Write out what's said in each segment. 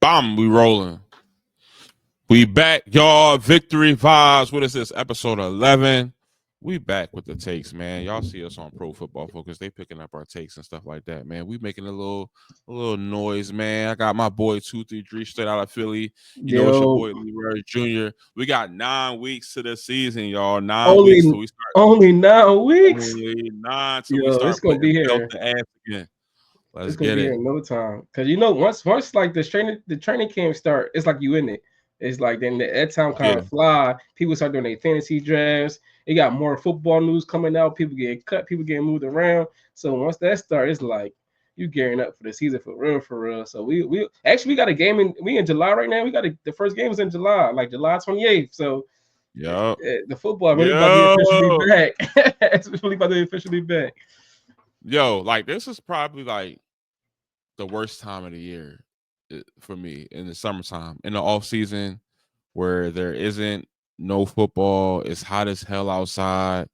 Bam, we rolling. We back, y'all. Victory vibes. What is this? Episode 11. We back with the takes, man. Y'all see us on Pro Football Focus. They picking up our takes and stuff like that, man. We making a little noise, man. I got my boy 233 straight out of Philly. You know it's your boy Leroy Jr. We got 9 weeks to the season, y'all. 9 weeks till we start. Only 9 weeks. Only 9 till we Yo, start it's gonna be putting belt here. to ass again. Let's It's gonna get be it. here in no time. Cause once like the training camp start, it's like you in it. It's like then that time kind of fly. People start doing their fantasy drafts. It got more football news coming out. People getting cut. People getting moved around. So once that starts, it's like you gearing up for the season for real, for real. So we actually we got a game in July right now. We got the first game is in July, like July 28th. So the football really about to be officially back. It's really about to be officially back. Yo, like this is probably like the worst time of the year for me in the summertime, in the off season, where there isn't no football. It's hot as hell outside.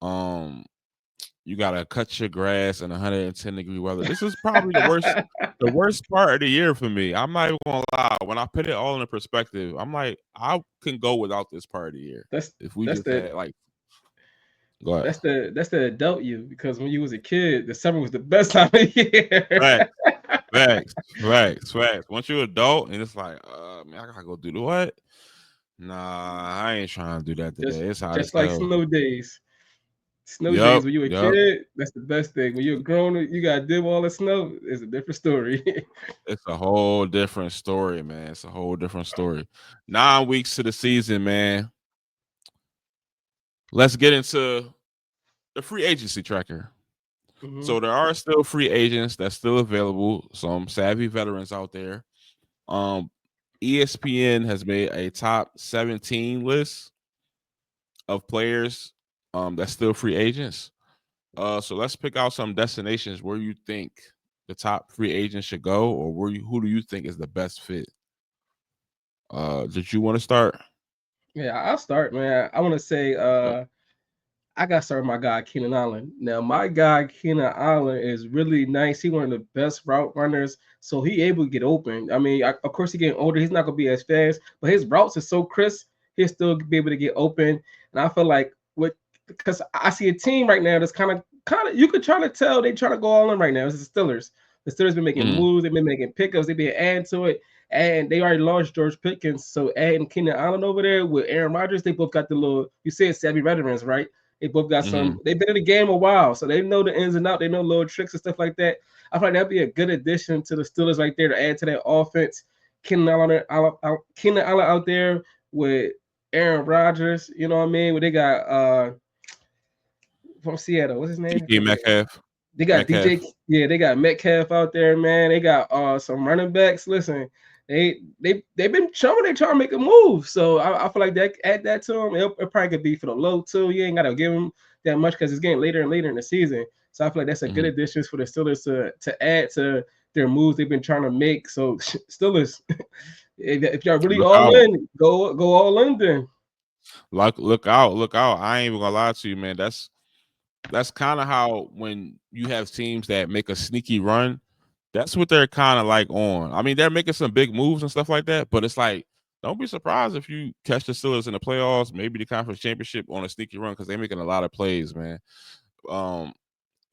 You gotta cut your grass in 110-degree weather. This is probably the worst part of the year for me. I'm not even gonna lie. When I put it all in perspective, I'm like, I can go without this part of the year. If we just had like, go ahead. That's the adult you, because when you was a kid, the summer was the best time of year. Facts. Once you're adult and it's like, man, I gotta go do the what? Nah, I ain't trying to do that today. It's hot as just like hell. snow days. Snow days when you were a kid, that's the best thing. When you're grown, you got to deal with all the snow. It's a different story. It's a whole different story, man. It's a whole different story. 9 weeks to the season, man. Let's get into the free agency tracker. Mm-hmm. So there are still free agents that's still available. Some savvy veterans out there. ESPN has made a top 17 list of players that's still free agents. So let's pick out some destinations where you think the top free agents should go, or who do you think is the best fit? Did you want to start? Yeah, I'll start, man. I want to say I got to start with my guy Keenan Allen. Now, my guy Keenan Allen is really nice. He's one of the best route runners, so he able to get open. I mean, of course, he getting older. He's not gonna be as fast, but his routes are so crisp. He'll still be able to get open. And I feel like because I see a team right now that's kind of you could try to tell they trying to go all in right now. It's the Steelers. The Steelers been making moves. They've been making pickups. They've been adding to it. And they already lost George Pickens. So adding Keenan Allen over there with Aaron Rodgers, they both got the little, you said savvy veterans, right? They both got some. They've been in the game a while, so they know the ins and outs. They know little tricks and stuff like that. I feel like that'd be a good addition to the Steelers right there to add to that offense. Keenan Allen out there with Aaron Rodgers. You know what I mean? Where they got from Seattle. What's his name? DK Metcalf. They got DJ. Yeah, they got Metcalf out there, man. They got some running backs. Listen, they've been showing they trying to make a move. So I feel like that add that to them. It probably could be for the low too. You ain't gotta give them that much because it's getting later and later in the season. So I feel like that's a good addition for the Steelers to add to their moves they've been trying to make. So Steelers, if y'all really in, go all in then. Look out. I ain't even gonna lie to you, man. That's kind of how when you have teams that make a sneaky run, that's what they're kind of like on. I mean, they're making some big moves and stuff like that, but it's like, don't be surprised if you catch the Steelers in the playoffs, maybe the conference championship on a sneaky run, because they're making a lot of plays, man.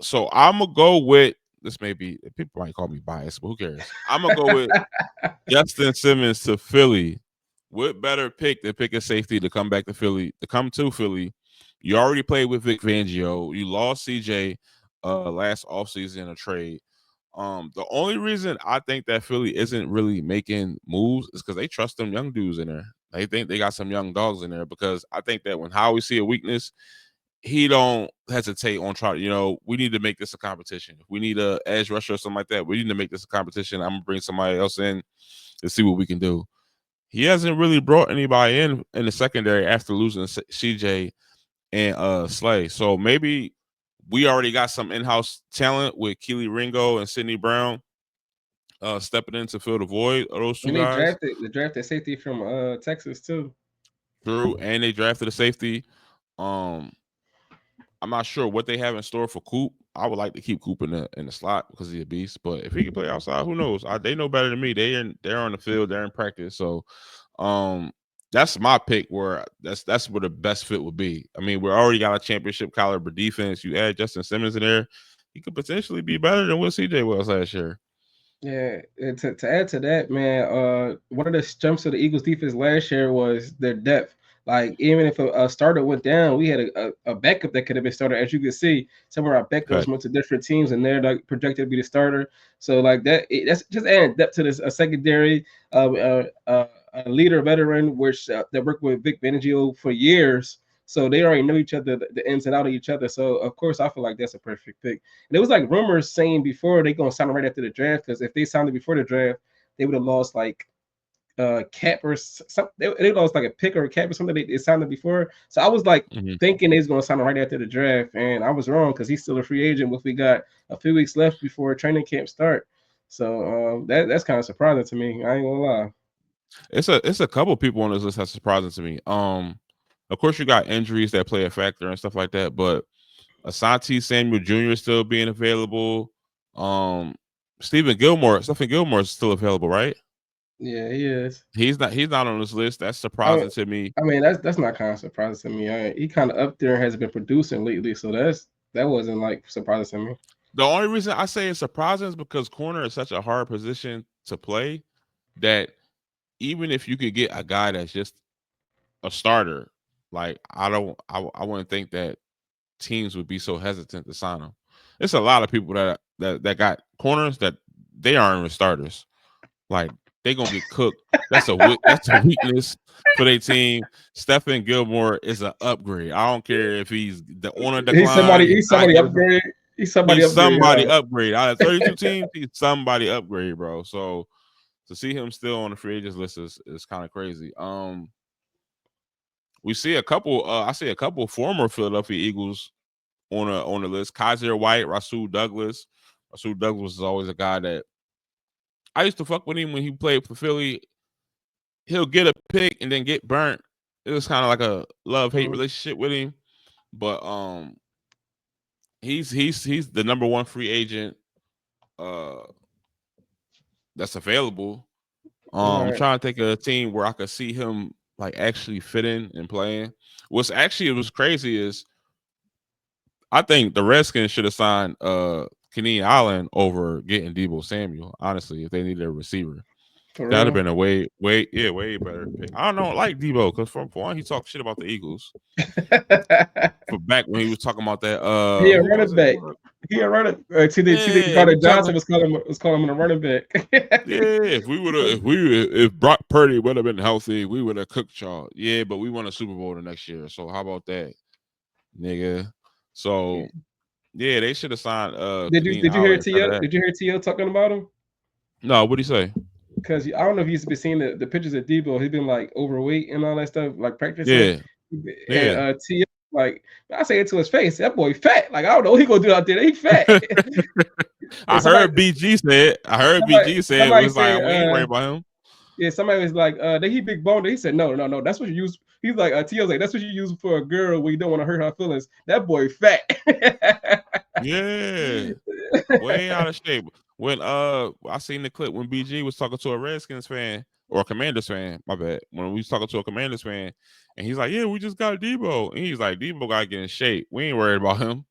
So I'm gonna go with this. Maybe people might call me biased, but who cares? I'm gonna go with Justin Simmons to Philly. What better pick than pick a safety to come back to Philly, to come to Philly? You already played with Vic Fangio. You lost CJ last offseason in a trade. The only reason I think that Philly isn't really making moves is because they trust them young dudes in there. They think they got some young dogs in there, because I think that when Howie see a weakness, he don't hesitate on trying. We need to make this a competition. If we need a edge rusher or something like that, we need to make this a competition. I'm gonna bring somebody else in to see what we can do. He hasn't really brought anybody in the secondary after losing CJ and Slay. So maybe we already got some in-house talent with Keely Ringo and Sidney Brown stepping in to fill the void of those two guys. They drafted safety from Texas too. True, and they drafted a safety. I'm not sure what they have in store for Coop. I would like to keep Coop in the slot because he's a beast. But if he can play outside, who knows? They know better than me. They're on the field, they're in practice. So um that's my pick where that's where the best fit would be. I mean, we already got a championship caliber defense. You add Justin Simmons in there, he could potentially be better than what CJ was last year. Yeah, and to add to that, man, one of the strengths of the Eagles defense last year was their depth. Like even if a starter went down, we had a backup that could have been starter. As you can see, some of our backups Fact. went to different teams, and they're like projected to be the starter. So like that's just adding depth to this a secondary, a leader veteran, which that worked with Vic Fangio for years. So they already know each other, the ins and out of each other. So of course, I feel like that's a perfect pick. And it was like rumors saying before they gonna sign him right after the draft because if they signed it before the draft, they would have lost like cap or something. They lost like a pick or a cap or something. They signed it before, so I was like Mm-hmm. thinking they was gonna sign him right after the draft, and I was wrong because he's still a free agent. If we got a few weeks left before training camp start, so that's kind of surprising to me. I ain't gonna lie. It's a couple people on this list that's surprising to me. Of course you got injuries that play a factor and stuff like that, but Asante Samuel Jr. is still being available. Um, Stephen Gilmore is still available, right? Yeah, he is. He's not on this list. That's I mean, surprising to me. I mean that's not kind of surprising to me. He kind of up there and has been producing lately, so that wasn't like surprising to me. The only reason I say it's surprising is because corner is such a hard position to play that even if you could get a guy that's just a starter, like I wouldn't think that teams would be so hesitant to sign him. It's a lot of people that got corners that they aren't even starters. Like they gonna get cooked. That's a weakness for their team. Stephen Gilmore is an upgrade. I don't care if he's on a He's decline. somebody. He's He's not somebody getting. upgrade. He's somebody He's upgrade. somebody upgrade. Out of 32 teams, he's somebody upgrade, bro. So to see him still on the free agents list is kind of crazy. We see a couple. I see a couple former Philadelphia Eagles on the list. Kaiser White, Rasul Douglas. Rasul Douglas is always a guy that I used to fuck with him when he played for Philly. He'll get a pick and then get burnt. It was kind of like a love hate relationship with him, but he's the number one free agent uh that's available. I'm Right. trying to think of a team where I could see him like actually fitting and playing. It was crazy is I think the Redskins should have signed Kenny Allen over getting Debo Samuel. Honestly, if they needed a receiver, For that'd have real. been a way better pick. I don't like Debo because for one, he talked shit about the Eagles for back when he was talking about that. He a Who was running it? back. He a running. TD Yeah, we Carter talking. Johnson was calling him a running back. Yeah, if Brock Purdy would have been healthy, we would have cooked y'all. Yeah, but we won a Super Bowl the next year. So how about that, nigga? So yeah, they should have signed Kenny Did you hear Allen instead of T.O. that. Did you hear T.O. talking about him? No, what'd he say? Because I don't know if you've been seeing the pictures of Debo. He's been like overweight and all that stuff, like practicing. Yeah, And yeah. T.O. like I say it to his face, that boy fat. Like I don't know what he gonna do out there. He fat. And I heard BG said. I heard BG said it somebody was like said, we ain't worried about him. yeah, somebody was like, that he big boned. He said, no, that's what you use. He's like, T.O.'s like, that's what you use for a girl when you don't want to hurt her feelings. That boy fat. Yeah, way out of shape. When I seen the clip when BG was talking to a Redskins fan or a Commanders fan, my bad. When we was talking to a Commanders fan, and he's like, "Yeah, we just got Debo," and he's like, "Debo got to get in shape. We ain't worried about him.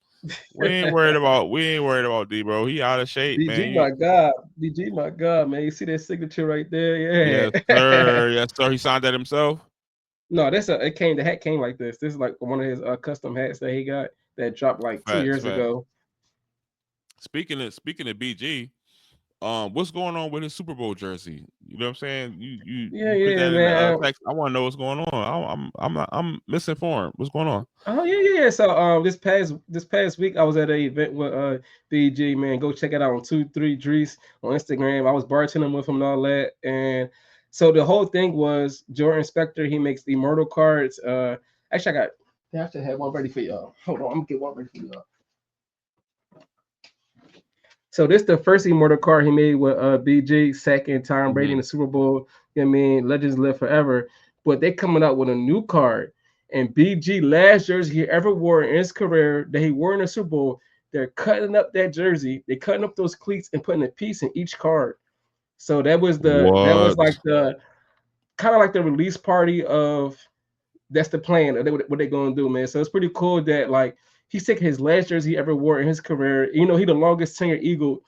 We ain't worried about Debo. He out of shape, BG, man. my God. BG, my God, man. You see that signature right there? Yes, Yeah. sir. Yes, sir. He signed that himself. No, the hat came like this. This is like one of his custom hats that he got that dropped like two Facts, years facts. ago. Speaking of BG, what's going on with his Super Bowl jersey? You know what I'm saying? Yeah, You put yeah, that in the man. text. I want to know what's going on. I'm misinformed. What's going on? Oh yeah. So this past week I was at an event with BG, man. Go check it out on 23 Drees on Instagram. I was bartending with him and all that. And so the whole thing was Jordan Spector, he makes immortal cards. Actually I actually have one ready for y'all. Hold on, I'm gonna get one ready for y'all. So this the first immortal card he made with BG, second Tom Brady in Mm-hmm. the Super Bowl. You know what I mean, legends live forever. But they coming out with a new card, and BG last jersey he ever wore in his career that he wore in the Super Bowl. they're cutting up that jersey, they're cutting up those cleats and putting a piece in each card. So that was What? like the kind of like the release party of that's the plan of what they're gonna do, man. So it's pretty cool that like he's taking his last jersey he ever wore in his career. You know, he the longest tenured Eagle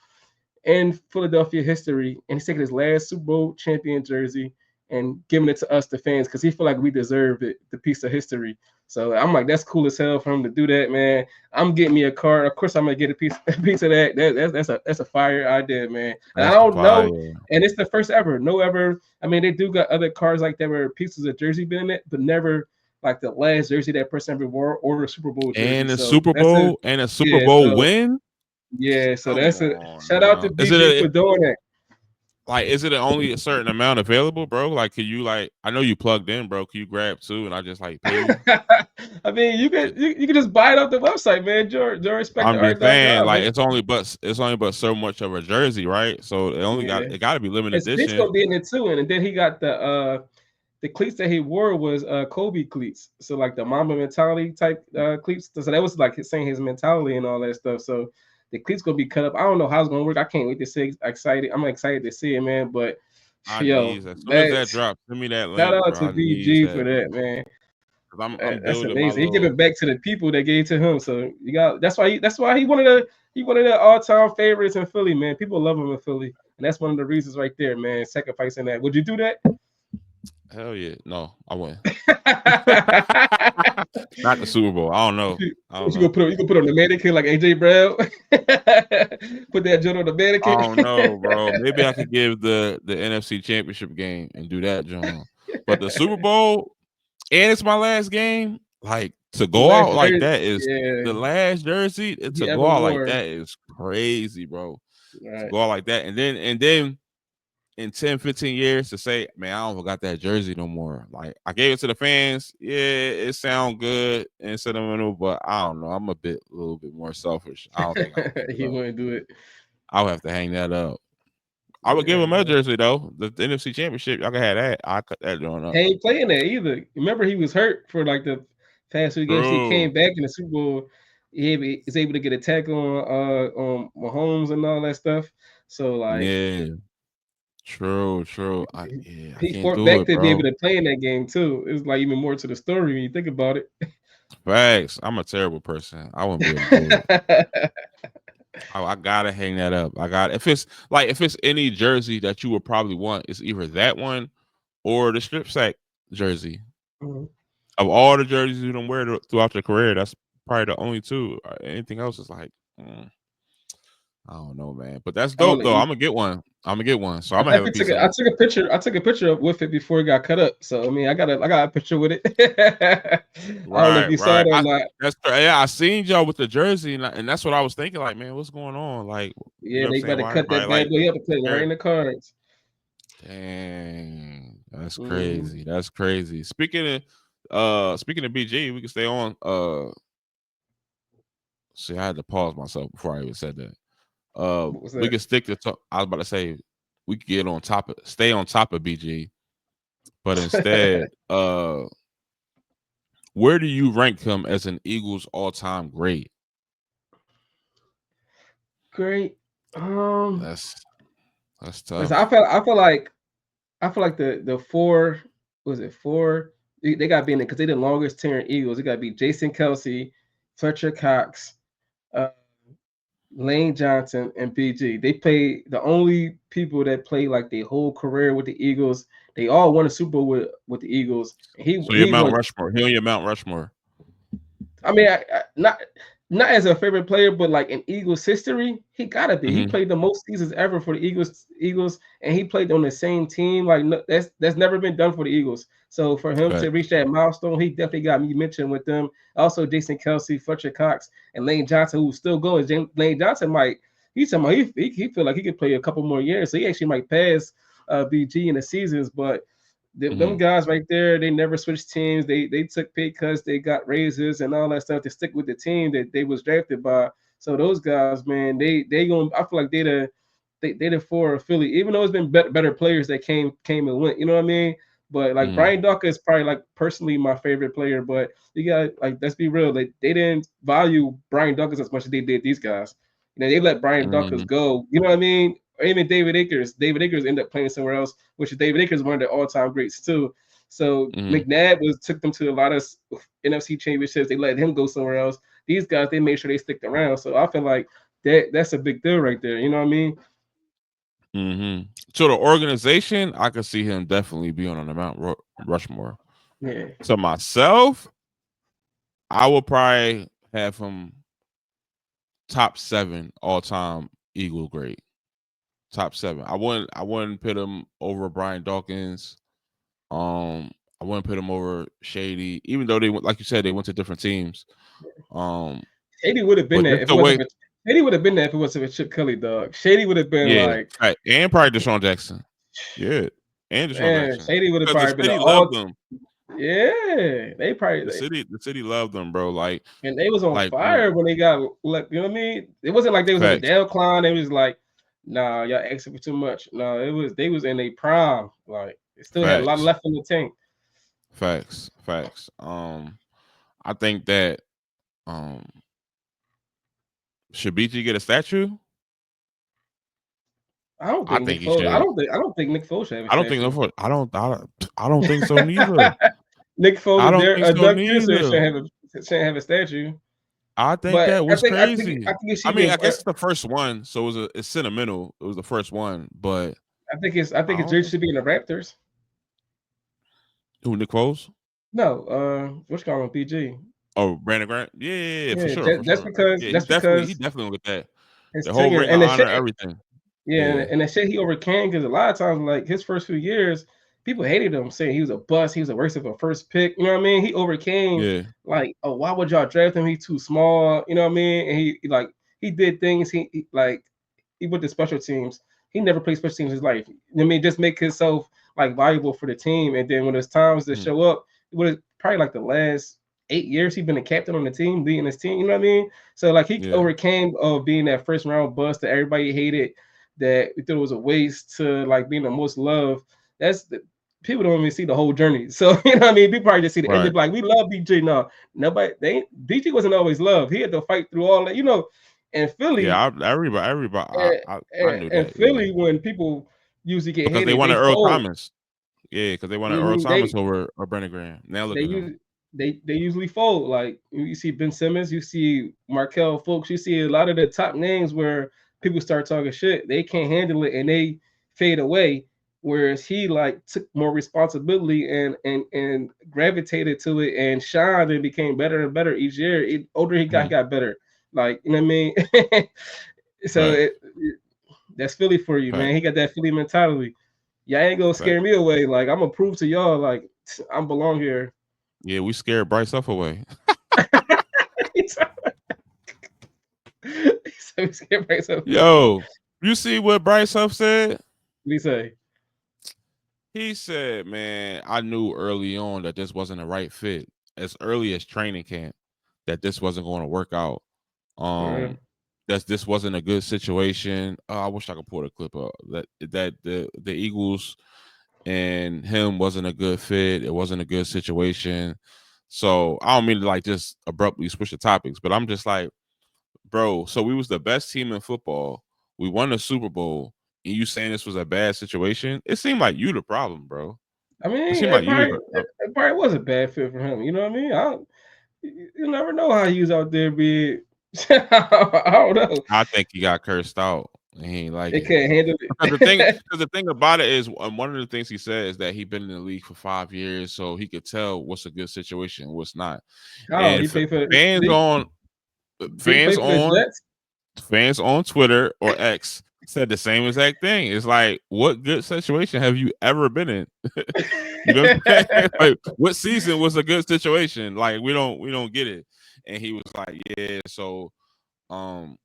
in Philadelphia history, and he's taking his last Super Bowl champion jersey and giving it to us, the fans, because he feel like we deserve it, the piece of history. So I'm like, that's cool as hell for him to do that, man. I'm getting me a card. Of course, I'm gonna get a piece a piece of that. That's a fire idea, man. And I That's don't know, fire. and it's the first ever. No ever. I mean, they do got other cards like that where pieces of jersey been in it, but never like the last jersey that person ever wore or a Super Bowl jersey. And a So Super that's a Bowl and a Super yeah. Bowl So win. yeah. So Come that's a on shout out to now. Is it BG a for doing that. like? Is it only a certain amount available, bro? Like, can you like? I know you plugged in, bro. Can you grab two and I just like pay you? I mean, you can just buy it off the website, man. I'm just saying, JoeRespectArt.com, like man. it's only but so much of a jersey, right? So Yeah, it got to be limited his cleats edition. gonna be in it too, and then he got the cleats that he wore was Kobe cleats, so like the Mamba mentality type cleats. So that was like saying his mentality and all that stuff. So the cleats gonna be cut up. I don't know how it's gonna work. I can't wait to see. Excited. I'm excited to see it, man. But I yo, need as soon as that that's drops, send me that shout link, out bro. to I need BG for that that, man. because I'm That's building my amazing. He give little it back to the people that gave to him. So you got that's why he one of the all-time favorites in Philly, man. People love him in Philly. And that's one of the reasons right there, man. Sacrificing that. Would you do that? hell yeah. No, I wouldn't. Not the Super Bowl. I don't know. I What don't you gonna know. put on? You gonna put on the mannequin like AJ Brown? Put that joint on the I mannequin. don't know, bro. Maybe I could give the NFC Championship game and do that, John. But the Super Bowl and it's my last game. Like to The go last out like jersey, that is yeah, the last jersey. he To go ever out like wore. that is crazy, bro. To Right. go out like that, and then in 10, 15 years to say, man, I don't got that jersey no more. Like I gave it to the fans. Yeah, it sound good and sentimental, but I don't know. I'm a little bit more selfish. I don't think I would give it He up. wouldn't do it. I would have to hang that up. I would give Yeah, him a man. jersey though. The NFC Championship, y'all can have that. I cut that joint He up. ain't playing that either. Remember, he was hurt for like the past few games. He True. came back in the Super Bowl. Is able to get a tackle on Mahomes and all that stuff. So like Yeah. True. True. I he can't fought do back it, to be able bro. to play in that game too. It's like even more to the story when you think about it. Facts. I'm a terrible person. I wouldn't be able to do it. I gotta hang that up. I got if it's any jersey that you would probably want, it's either that one or the strip sack jersey. Mhm. Of all the jerseys you don't wear throughout your career, that's probably the only two. Anything else is like, I don't know, man. But that's I'm dope gonna though. I'm eat. gonna get one. I'm gonna get one. So I'm I gonna have a definitely piece of I it. took a picture. I took a picture with it before it got cut up. So I mean, I got a picture with it. I don't know if Right, you saw right. it or not. Yeah, I seen y'all with the jersey, and that's what I was thinking. Like, man, what's going on? Like, you Yeah, know what I'm they about saying? to Why cut everybody that bad like boy up and put it right compare? in the cards. Dang, that's Mhm. crazy. That's crazy. Speaking of BG, we can stay on. See, I had to pause myself before I even said that. What was We that? can stick to. I was about to say we could stay on top of BG, but instead, where do you rank him as an Eagles all-time great? Great. That's that's Listen, tough. I feel like the four was it four? They got to be in it because they the longest tenured Eagles. It got to be Jason Kelsey, Fletcher Cox, uh, Lane Johnson, and BG. They play the only people that play like their whole career with the Eagles. They all won a Super Bowl with the Eagles. So your He Mount won. Rushmore. He on your Mount Rushmore. I mean, not as a favorite player, but like in Eagles history, he gotta be. He Hmm. played the most seasons ever for the Eagles, and he played on the same team. Like no, that's never been done for the Eagles. So for him to reach that milestone, he definitely got me mentioned with them. Also, Jason Kelsey, Fletcher Cox, and Lane Johnson, who's still going. Lane Johnson might. He's talking about he feel like he could play a couple more years, so he actually might pass BG in the seasons, but them Hmm. guys right there, they never switched teams. They took pay cuts, they got raises and all that stuff to stick with the team that they was drafted by. So those guys, man, they going. I feel like they the four of Philly, even though it's been better players that came and went. You know what I mean? But like Mm-hmm. Brian Dawkins is probably like personally my favorite player. But you got like let's be real, they didn't value Brian Dawkins as much as they did these guys. You know, they let Brian Dawkins Mm-hmm. go. You know what I mean? Or even David Akers. David Akers ended up playing somewhere else, which is David Akers is one of their all-time greats too. So Mm-hmm. McNabb was took them to a lot of NFC championships. They let him go somewhere else. These guys, they made sure they stick around. So I feel like that's a big deal right there. You know what I mean? Mm-hmm. So the organization, I could see him definitely being on the Rushmore. Yeah. To myself, I would probably have him top 7 all time Eagle grade. Top 7. I wouldn't put him over Brian Dawkins. Um, I wouldn't put him over Shady, even though they went, like you said, they went to different teams. Um, Shady would have been but there just if it the wasn't way, for Shady would have been there if it wasn't for Chip Kelly, dog. Shady would have been yeah, like, right. And probably Deshaun Jackson. Yeah, and Deshaun man, Jackson. Shady would have Because probably the been an city loved all. them. Yeah, they probably The city loved them, bro. and they was on Like when fire when they got let. You know what I mean? It wasn't like they was in the facts, decline. It was like, nah, y'all asking for too much. No, it was they was in a prime. Like they still had a lot facts, left in the tank. facts. I think that um should BG get a statue? I don't I think Nick think he Foles. should. I don't think Nick Foles should have a I don't think no statue. for I don't think so neither. Nick Foles I and don't think so Doug Peterson neither. shouldn't have a statue. I think But that was I crazy. think you I see mean, the I guess it's the first one, so it's sentimental. It was the first one, but I I think his don't jersey think should be in the Raptors. who Nick Foles? No, what's called on PG. Oh, Brandon Grant? Yeah, for Yeah, sure, for that's sure. because Yeah, he definitely will get that. his The whole tenure ring of and the honor, shit. everything. Yeah, Yeah, and the shit he overcame because a lot of times, like his first few years, people hated him, saying he was a bust, he was a waste of a first pick. You know what I mean? He overcame yeah. like, oh, why would y'all draft him? He's too small. You know what I mean? And like he did things. Like he went to special teams. He never played special teams in his life. You know what I mean, just make himself like valuable for the team. And then when it's times to Mhm. show up, it was probably like the last 8 years he been a captain on the team, leading his team. You know what I mean? So like he Yeah, overcame of being that first round bust that everybody hated, that we thought it was a waste, to like being the most loved. That's the people don't even see the whole journey. So you know what I mean? People probably just see the end. They're right. like, we love BG. No, nobody. BG wasn't always loved. He had to fight through all that. You know, and Yeah, Philly, everybody, and, I knew and that. Yeah, Philly, when people usually get because they hated, they wanted Earl fold. Thomas. Yeah, because they wanted Earl Mhm. Thomas over or Brandon Graham. Now look They at him. use they usually fold. Like you see Ben Simmons, you see Markel Fultz, you see a lot of the top names where people start talking shit. They can't handle it and they fade away. Whereas he like took more responsibility and gravitated to it and shined and became better and better each year. Older he Mhm. got better. Like you know what I mean. So Right, that's Philly for you, right, man. He got that Philly mentality. Y'all ain't gonna right. scare me away. Like I'm gonna prove to y'all, like I belong here. Yeah, we scared Bryce Huff away. So we scared by himself. Yo, you see what Bryce Huff said? What he say? He said, "Man, I knew early on that this wasn't the right fit. As early as training camp, that this wasn't going to work out. For real. Um, that this wasn't a good situation. I wish I could pull the clip up. That the Eagles and him wasn't a good fit. It wasn't a good situation. So I don't mean to like just abruptly switch the topics, but I'm just like, bro. So we was the best team in football. We won the Super Bowl, and you saying this was a bad situation? It seemed like you the problem, bro. I It mean, seemed like you was it probably was a bad fit for him. You know what I mean? You never know how he was out there being. I don't know. I think he got cursed out, and he ain't like They it. can't handle it. Because the thing about it is, one of the things he said is that he been in the league for 5 years, so he could tell what's a good situation, and what's not. Oh, And he paid for. fans on Did he play fans for the on Jets? fans on Twitter or X said the same exact thing. It's like, what good situation have you ever been in? You know what I'm saying? Like, what season was a good situation? Like, we don't get it. And he was like, yeah. So, um,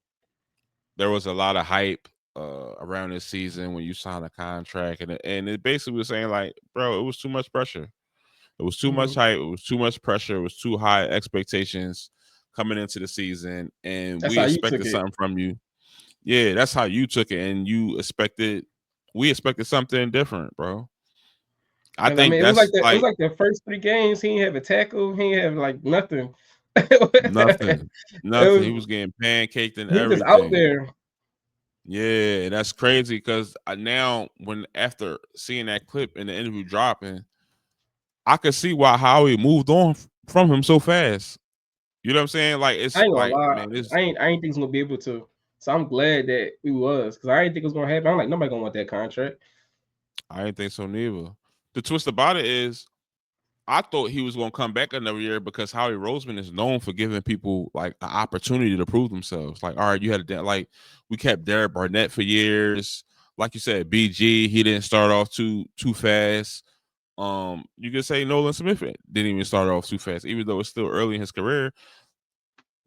there was a lot of hype around this season when you signed a contract, and it basically was saying like, bro, it was too much pressure. It was too much Mhm. hype. It was too much pressure. It was too high expectations coming into the season, and That's we how you took expected it. something from you. Yeah, that's how you took it, and we expected something different, bro. I Because I think mean, it was like that's the it was like like the first 3 games. He didn't have a tackle. He didn't have like nothing. nothing, It nothing. He was was getting pancaked and he was just out everything. there. Yeah, that's crazy because now when after seeing that clip and the interview dropping, I could see why Howie moved on from him so fast. You know what I'm saying? Like I it's ain't gonna like lie. man, this I ain't think he's gonna be able to. So I'm glad that we was because I didn't think it was gonna happen. I'm like nobody gonna want that contract. I didn't think so neither. The twist about it is I thought he was going to come back another year because Howie Roseman is known for giving people like an opportunity to prove themselves. Like, all right, you had a like we kept Derek Barnett for years. Like you said, BG, he didn't start off too fast. You could say Nolan Smith didn't even start off too fast, even though it's still early in his career.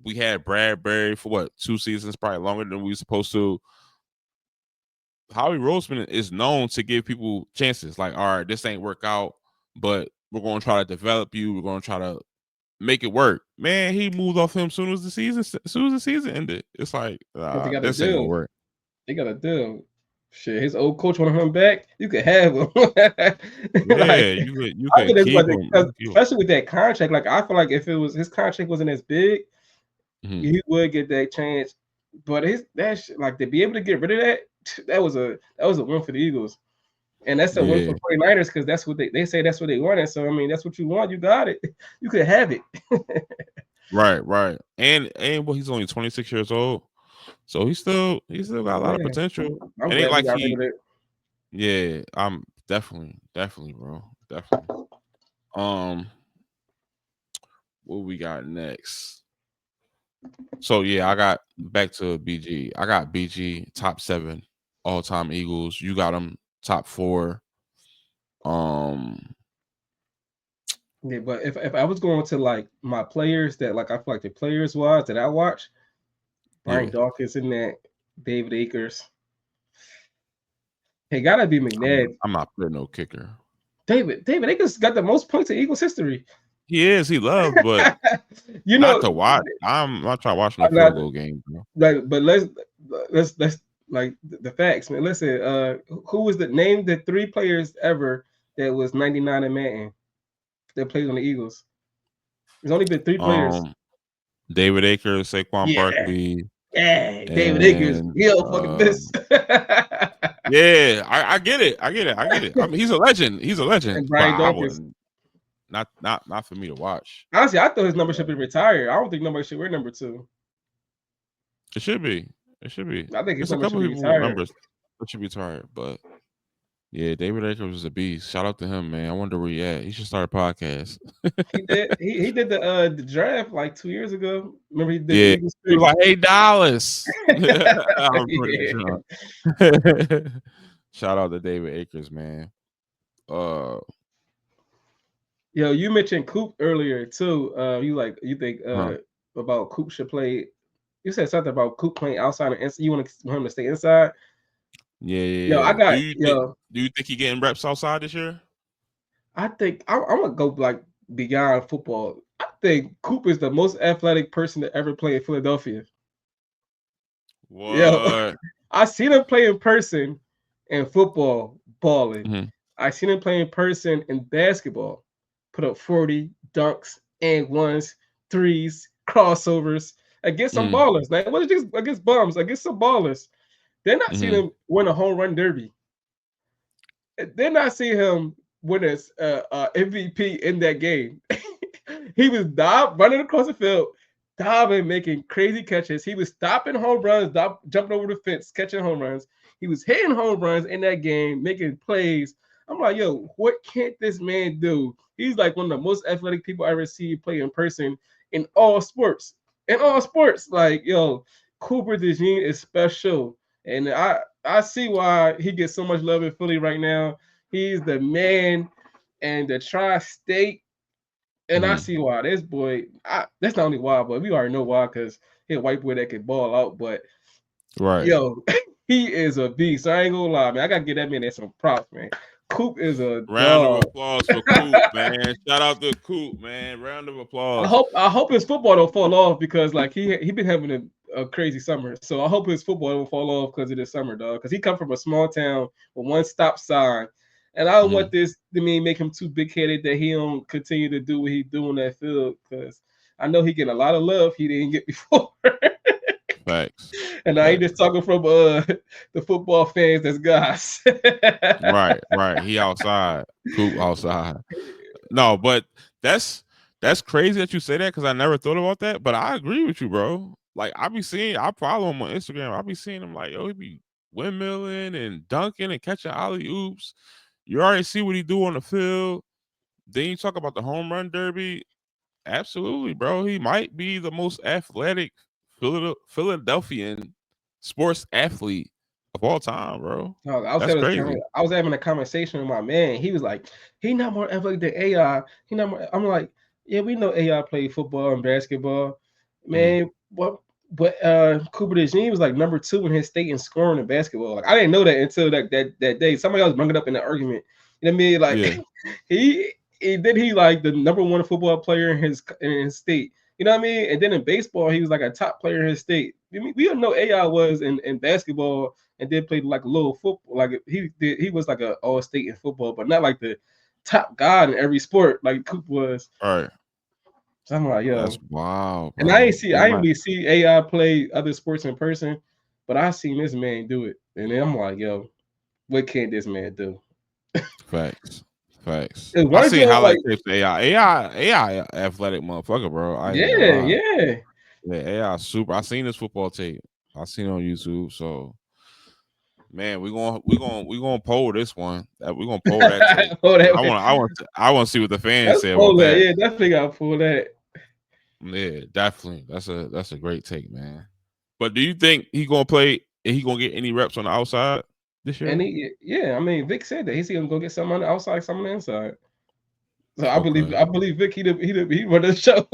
We had Bradbury for what 2 seasons, probably longer than we were supposed to. Howie Roseman is known to give people chances. Like, all right, this ain't work out, but we're going to try to develop you. We're going to try to make it work. Man, he moved off him soon as the season ended. It's like What they gotta this ain't gonna do? work. They gotta do. Shit, his old coach wanted him back. You could have him. Like Yeah, you I could think that's keep what him. You because could keep him. especially with that contract. Like I feel like if it was his contract wasn't as big, Mhm. he would get that chance. But his that like to be able to get rid of that, that was a win for the Eagles. And that's a win Yeah, for 49ers because that's what they say that's what they wanted. So I mean that's what you want, you got it. You could have it. right. And well, he's only 26 years old, so he still got a lot of Yeah. potential. I'm It ain't glad we like got rid he. of it. Yeah, I'm definitely, bro, definitely. Um, what we got next? So yeah, I got back to BG. I got BG top 7 all time Eagles. You got him top 4. Um, Yeah, but if I was going to like my players that like I feel like the players wise that I watch, Brian yeah, Dawkins in that, David Akers. Hey, gotta be I'm not, McNabb. I'm not putting no kicker. David Akers got the most points in Eagles history. He loved, but You not know, to watch. I'm not trying to watch no I'm not field goal game, bro. like, but let's like the facts, man. Listen, who was the name the 3 players ever that was 99 in Madden that played on the Eagles? There's only been 3 players. Um, David Akers, Saquon Yeah, Barkley, yeah, David Akers. and He don't fucking miss. yeah, I get it. I mean, he's a legend. He's a legend, And but Brian I Dawkins. wouldn't. Not for me to watch. Honestly, I thought his number should be retired. I don't think nobody should wear number 2. It should be. It should be. I think his There's a number should couple be people with retired. numbers that should be tired, but yeah, David Akers is a beast. Shout out to him, man. I wonder where he at. He should start a podcast. He did. He did the draft like 2 years ago. Remember he did the Yeah. Eagles He was picks. like, "Hey, Dallas." I remember Yeah. that, John. Shout out to David Akers, man. Uh, Yo, you mentioned Coop earlier too. You think huh. about Coop should play. You said something about Coop playing outside and inside. You want him to stay inside? Yo, I Yeah. got yo. Do you think he getting reps outside this year? I think I'm gonna go like beyond football. I think Coop is the most athletic person to ever play in Philadelphia. Yo, What? I seen him play in person in football, balling. Mhm. I seen him play in person in basketball, put up 40 dunks and ones, threes, crossovers against some Mhm. ballers. Like, what is this against bums? Against some ballers. Then I seen Mhm. him win a home run derby. Then I see him win a MVP in that game. He was running across the field, diving, making crazy catches. He was stopping home runs, jumping over the fence, catching home runs. He was hitting home runs in that game, making plays. I'm like, yo, what can't this man do? He's like one of the most athletic people I ever see play in person in all sports. In all sports, like yo, Cooper Dejean is special, and I see why he gets so much love in Philly right now. He's the man and the tri-state, and I Mhm. see why this boy. That's not only why, but we already know why because he's a white boy that can ball out. But Right. yo, he is a beast. I ain't gonna lie, man. I gotta give that man some props, man. Coop is a Round of dog. applause for Coop, man. Shout out to Coop, man. Round of I applause. hope I hope his football don't fall off because like he been having a crazy summer. So I hope his football don't fall off because of this summer, dog. Because he come from a small town with one stop sign, And I don't Mm-hmm. want this to mean make him too big headed that he don't continue to do what he do in that field because I know he getting a lot of love he didn't get before. Facts. And I ain't Facts. just talking from the football fans that's guys. Right. Right. He outside. Coop outside. No, but that's that's crazy that you say that because I never thought about that. But I agree with you, bro. Like I follow him on Instagram. I be seeing him like, yo, he be windmilling and dunking and catching alley oops. You already see what he do on the field. Then you talk about the home run derby. Absolutely, bro. He might be the most athletic Philadelphian sports athlete of all time, bro. Dog, That's crazy. I was having a conversation with my man. He was like, he not more athletic than AI. He not more. I'm like, yeah, we know AI play football and basketball, Mhm. man. But Cooper DeJean was like number 2 in his state in scoring in basketball. Like I didn't know that until that day. Somebody else brought it up in the argument. You know what I mean? Like Yeah. he like the number 1 football player in his state. You know what I mean? And then in baseball, he was like a top player in his state. I mean, we don't know AI was in basketball and then played like a little football. Like he was like a all state in football, but not like the top god in every sport like Coop was. All right. So I'm like, That's yo, wild, and bro. He I ain't might really see AI play other sports in person, but I seen this man do it, and then I'm like, yo, what can this man do? facts. Facts. And I one seen joint like, highlight clips of AI athletic motherfucker, bro. I ain't even gonna yeah, lie. yeah. Yeah, AI super. I seen this football tape. I seen it on YouTube. So man, we gonna poll this one. We gonna poll that tape. Oh, I want to see what the fans let's say about pull that. that. Yeah, definitely got to pull that. Yeah, definitely. That's a great take, man. But do you think he gonna play? He gonna get any reps on the outside this And year? yeah, I mean, Vic said that he's gonna go get some on the outside, some on the inside. So Okay. I believe Vic he run the show.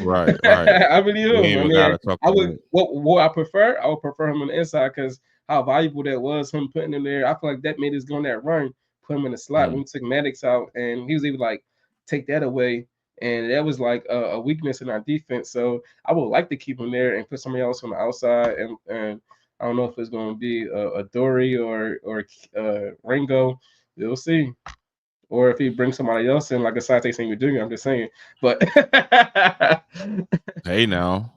Right. Right. I really We do. ain't I even mean, gotta talk I to would Vic. what I prefer. I would prefer him on the inside because how valuable that was him putting him there. I feel like that made us go on that run, put him in the slot when Mhm. we took Maddox out, and he was able to like take that away. And that was like a weakness in our defense. So I would like to keep him there and put somebody else on the outside. And I don't know if it's going to be a Dory or Ringo. We'll see. Or if he brings somebody else in, like Asante Samuel Jr., I'm just saying. But Hey now.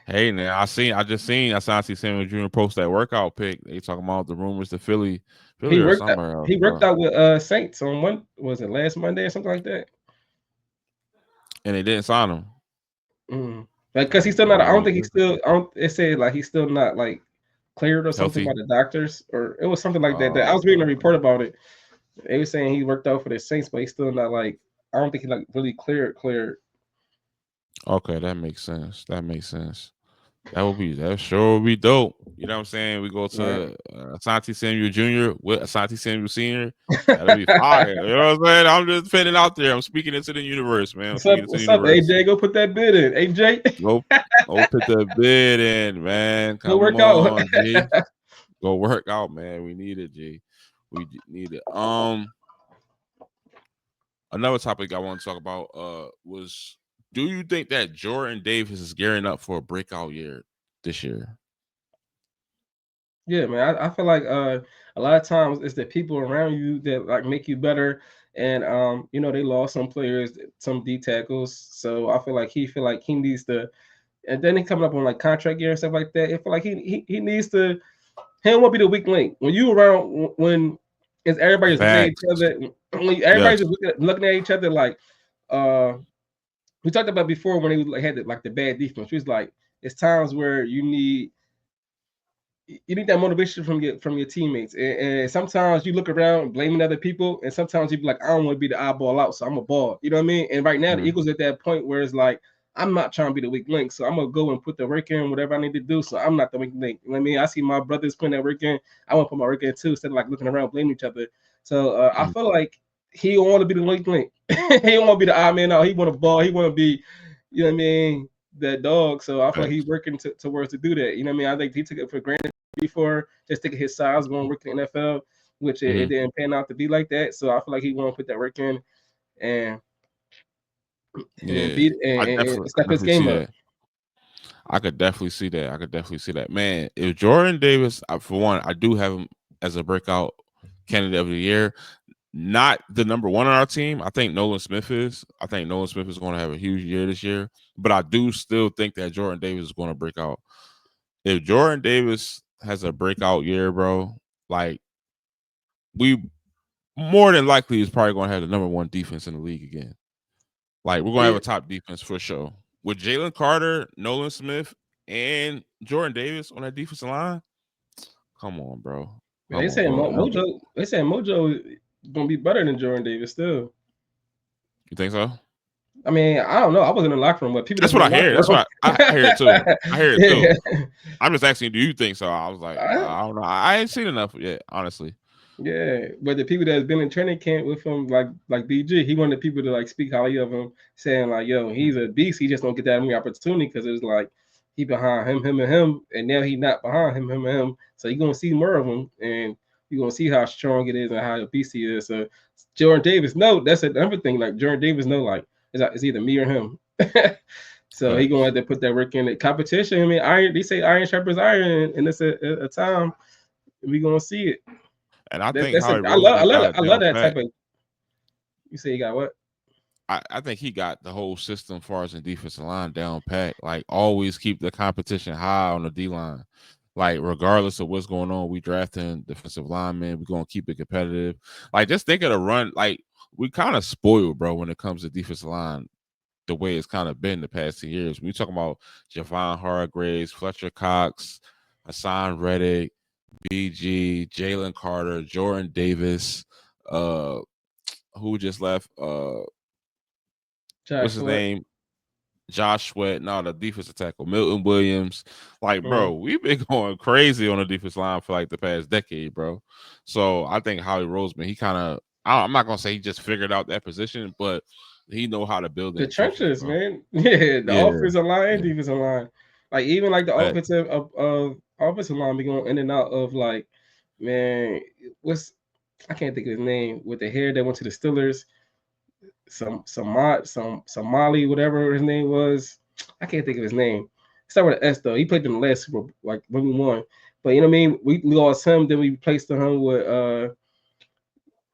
Hey now. I just seen Asante Samuel Jr. post that workout pic. They talking about the rumors to Philly or somewhere else, he worked bro. out with Saints on one was it last Monday or something like that. And they didn't sign him. Mm. Like because he's Like, still not. I don't why? think he's still. I don't. It said like he's still not like cleared or something by Healthy? the doctors or it was something like that. I Uh, was reading a report about it. They were saying he worked out for the Saints, but he's still not like. I don't think he like really cleared. okay, that makes sense. That makes sense. That sure would be dope. You know what I'm saying? We go Right. to Asante Samuel Jr. with Asante Samuel Senior. That'll be fire. You know what I'm saying? I'm just putting it out there. I'm speaking into the universe, man. I'm What's up? speaking into the What's up, universe. AJ? Go put that bid in, AJ. Go, go put the bid in, man. Go Come work out. on, G. Go work out, man. We need it, G. Need it. Another topic I want to talk about was, do you think that Jordan Davis is gearing up for a breakout year this year? Yeah, man. I feel like a lot of times it's the people around you that like make you better. And they lost some players, some D tackles. So I feel like he needs to and then he coming up on like contract year and stuff like that. I feel like he needs to he don't want to be the weak link. When you around when is everybody's looking at each Facts. other, when everybody's Yes. just looking at each other like uh we talked about before when he like, had the bad defense. He was like it's times where you need that motivation from your teammates. And sometimes you look around blaming other people, and sometimes you be like, I don't want to be the eyeball out, so I'm a ball. You know what I mean? And right now the Mhm. Eagles at that point where it's like, I'm not trying to be the weak link, so I'm gonna go and put the work in, whatever I need to do. So I'm not the weak link. You know what I mean? I see my brothers putting that work in. I want to put my work in too, instead of like looking around blaming each other. So I Mhm. feel like he don't want to be the weak link. He don't want to be the odd man out. He want to ball. He want to be, you know what I mean? That dog. So I feel like he's Facts. working towards to do that. You know what I mean? I think he took it for granted before, just thinking his size going to work in the NFL, which it Mhm. didn't pan out to be like that. So I feel like he want to put that work in and Yeah, beat and I step his definitely see game up. that. I could definitely see that. Man, if Jordan Davis, for one, I do have him as a breakout candidate of the year. Not the number one on our team. I think Nolan Smith is. I think Nolan Smith is going to have a huge year this year. But I do still think that Jordan Davis is going to break out. If Jordan Davis has a breakout year, bro, like we more than likely is probably going to have the number one defense in the league again. Like we're going to have Yeah, a top defense for sure. With Jalen Carter, Nolan Smith, and Jordan Davis on that defensive line, come on, bro. they Come on, saying bro. Mojo. They saying Mojo gonna be better than Jordan Davis still. You think so? I mean, I don't know. I wasn't in the locker room, but people That's that's what been I in the hear. locker That's room. what I hear it too. I hear it too. Yeah. I'm just asking, do you think so? I was like, I, I don't know. I ain't seen enough yet, honestly. Yeah, but the people that's been in training camp with him, like BG, he wanted people to like speak highly of him, saying like, "Yo, he's a beast. He just don't get that many opportunity because it was like he behind him, and now he not behind him, and him. So you're gonna see more of him, and you're gonna see how strong it is and how a beast he is. So Jordan Davis, no, that's another thing. Like Jordan Davis, no, like it's either me or him. So he gonna Facts. have to put that work in. The competition, I mean, iron. They say iron sharpens iron, and it's a time we gonna see it. And I think That's a Howie Roseman got it I love down that type pat. of. You say you got what? I think he got the whole system, as far as the defensive line, down pat. Like always keep the competition high on the D line. Like regardless of what's going on, we drafting defensive linemen. We're gonna keep it competitive. Like just think of the run. Like we kind of spoiled, bro, when it comes to defensive line. The way it's kind of been the past 2 years. When you talking about Javon Hargraves, Fletcher Cox, Hassan Reddick, BG, Jalen Carter, Jordan Davis, uh, who just left? What's Josh his Sweat. name? Josh Sweat. No, the defensive tackle, Milton Williams. Like, bro, Mm-hmm. we've been going crazy on the defense line for like the past decade, bro. So I think Howie Roseman, he kind of, I'm not gonna say he just figured out that position, but he know how to build in The the trenches, trenches, bro. man. Yeah, the Yeah, offensive line and yeah. defensive line. Like even like the But offensive line be going in and out of like, man, what's I can't think of his name with the hair that went to the Steelers. Some Molly, whatever his name was. I can't think of his name. Start with an S though. He played in the last Super Bowl, like when we won. But you know what I mean? We lost him, then we replaced him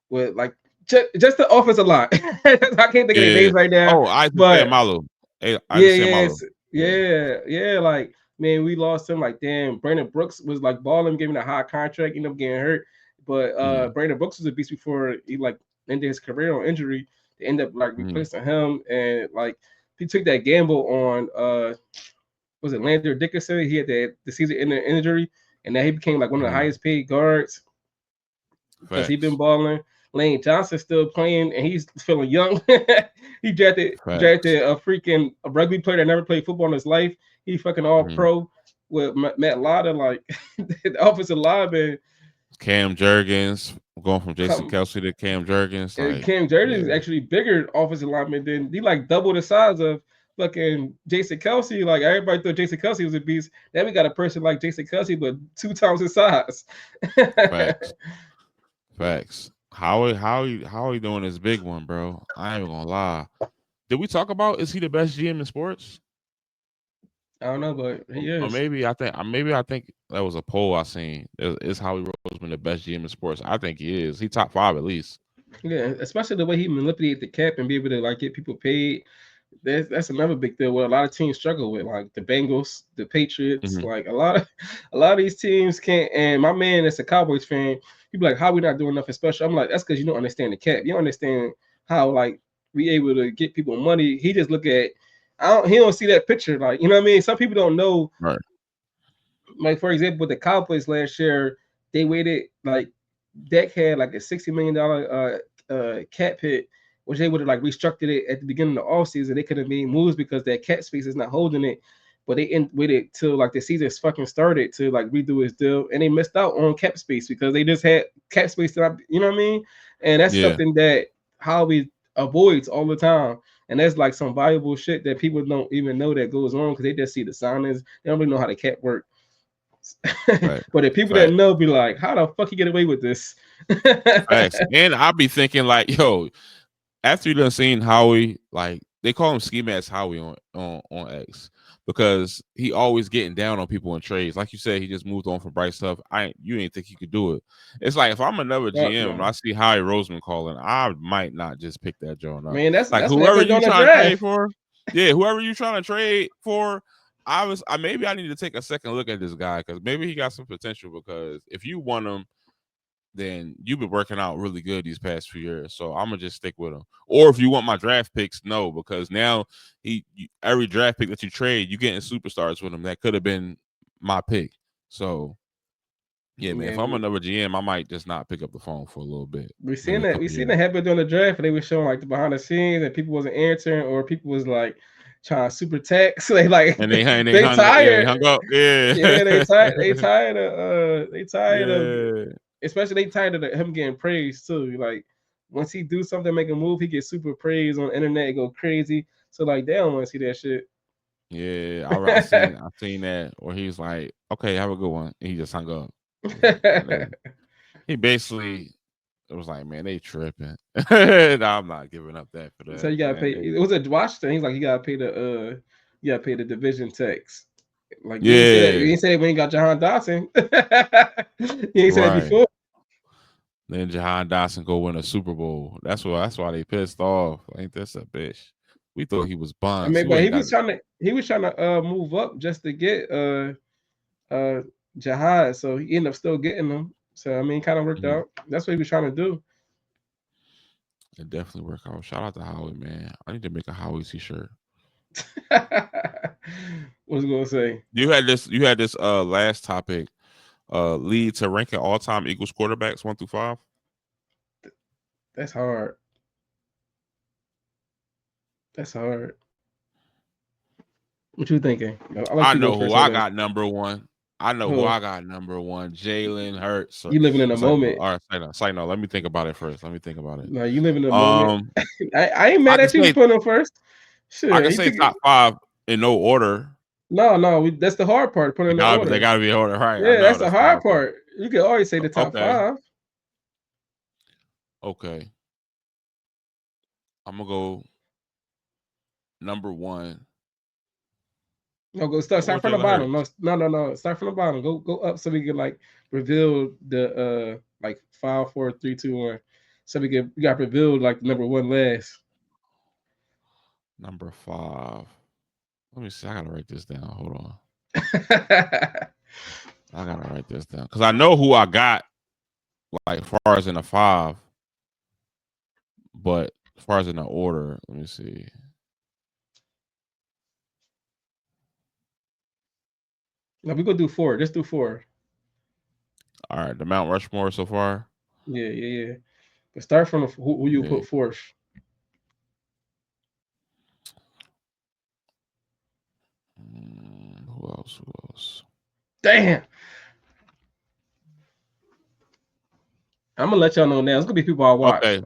with like just the offensive line. I can't think of their yeah. names right now, Oh, I just say but Malo. Hey, I yeah, just say Malo. yes, Yeah. yeah. Like man, we lost him. Like damn, Brandon Brooks was like balling, giving a high contract, ended up getting hurt. But Mm, Brandon Brooks was a beast before he like ended his career on injury. They end up like mm, replacing him, and like he took that gamble on was it Landry Dickinson? He had the season ending injury, and now he became like one of the mm. highest paid guards because he been Facts. balling. Lane Johnson still playing, and he's feeling young. He Facts. drafted a rugby player that never played football in his life. He fucking all Mhm. pro with Matt Lotta, like the offensive lineman. Cam Jurgens, going from Jason Come, Kelsey to Cam Jurgens, like, Cam Jordan yeah, is actually bigger offensive lineman than he like double the size of fucking Jason Kelsey. Like everybody thought Jason Kelsey was a beast. Then we got a person like Jason Kelsey, but 2 times his size. facts, facts. How he doing his big one, bro? I ain't even gonna lie. Did we talk about is he the best GM in sports? I don't know, but he Or is. maybe I think that was a poll I seen. Is Howie Roseman the best GM in sports? I think he is. He top five at least. Yeah, especially the way he manipulate the cap and be able to like get people paid. That's another big deal. What a lot of teams struggle with, like the Bengals, the Patriots, Hmm. like a lot of these teams can't. And my man, that's a Cowboys fan, he be like, "How we not doing nothing special?" I'm like, "That's because you don't understand the cap. You don't understand how like we able to get people money." He just look at, he don't see that picture. Like you know what I mean? Some people don't know. Right. Like for example, with the Cowboys last year, they waited like Dak had like a $60 million cap hit, which they would have like restructured it at the beginning of the offseason. They could have made moves because that cap space is not holding it. But they waited till like the season fucking started to like redo his deal, and they missed out on cap space because they just had cap space that you know what I mean. And that's Yeah. something that Howie avoids all the time. And that's like some valuable shit that people don't even know that goes on because they just see the signings. They don't really know how the cap work. Right. But the people that Facts. know be like, how the fuck you get away with this? Facts. And I'll be thinking like, yo, after you done seen Howie, like they call him Ski Mask Howie on X. because he always getting down on people in trades. Like you said, he just moved on from Bryce Huff. You ain't think he could do it. It's like if I'm another Fuck GM and no. I see Howie Roseman calling, I might not just pick that joint up. Man, Like that's what whoever happened you during the trying to trade draft. for, yeah, whoever you trying to trade for, maybe I need to take a second look at this guy because maybe he got some potential. Because if you want him, then you've been working out really good these past few years. So I'm gonna just stick with him. Or if you want my draft picks, no, because now every draft pick that you trade, you getting superstars with him. That could have been my pick. So yeah, man. If Yeah, I'm another GM, I might just not pick up the phone for a little bit, we maybe seen a that. We couple seen years. that happen during the draft, and they were showing like the behind the scenes, and people wasn't answering, or people was like trying to super text. They like And they they hung up. Yeah, they tired. hung up. Yeah, Yeah, they tired. They tired of. yeah, Especially they tired of him getting praised too. Like once he do something, make a move, he gets super praised on the internet, it go crazy. So like they don't want to see that shit. yeah. I seen that where he's like, "Okay, have a good one," and he just hung up. It's like, man, he basically it was like, man, they tripping. Nah, I'm not giving up that for So that, you gotta pay. man. It was a Washington. He's like, you gotta pay the division tax. Like you ain't say that. You Yeah, ain't say that when you got Jahan Dotson. You ain't said that right. before. Then Jahan Dotson go win a Super Bowl. That's why they pissed off. Ain't this a bitch? We thought he was I buns. mean, He but went and got it. he was trying to move up just to get uh Jahan. So he ended up still getting them. So I mean, kind of worked Mhm. out. That's what he was trying to do. It definitely worked out. Shout out to Howie, man. I need to make a Howie t-shirt. What was I gonna say? You had this last topic lead to ranking all-time Eagles quarterbacks 1 through 5. That's hard. That's hard. What you thinking? I'll let I you go know who first on I this. got number 1. I know who Who? I got number 1. Jalen Hurts. You living in a It's like, all moment. right, say no. Let me think about it first. Let me think about it. No, you live in a moment. Um, I ain't I mad can at you for say putting him first. I Sure, can he say took it. top 5 in no order. No, that's the hard part, putting in the They order. gotta be in order, right? I Yeah, know that's the that's the hard hard part. part. You can always say the top Okay, five. okay. I'm gonna go number 1. No, go I'm gonna start go from the Jalen bottom. No, Hurts. no. Start from the bottom. Go up so we can like reveal the like 5, 4, 3, 2, 1. So we got revealed like the number one last. Number 5. Let me see. I gotta write this down. Hold on. I gotta write this down because I know who I got. Like as far as in a 5, but as far as in the order, let me see. No, we gonna do four. Just do four. All right, the Mount Rushmore so far. Yeah. But start from who you Yeah. put fourth. Who else? Who else? Damn. I'm gonna let y'all know now. It's gonna be people I watch. Okay,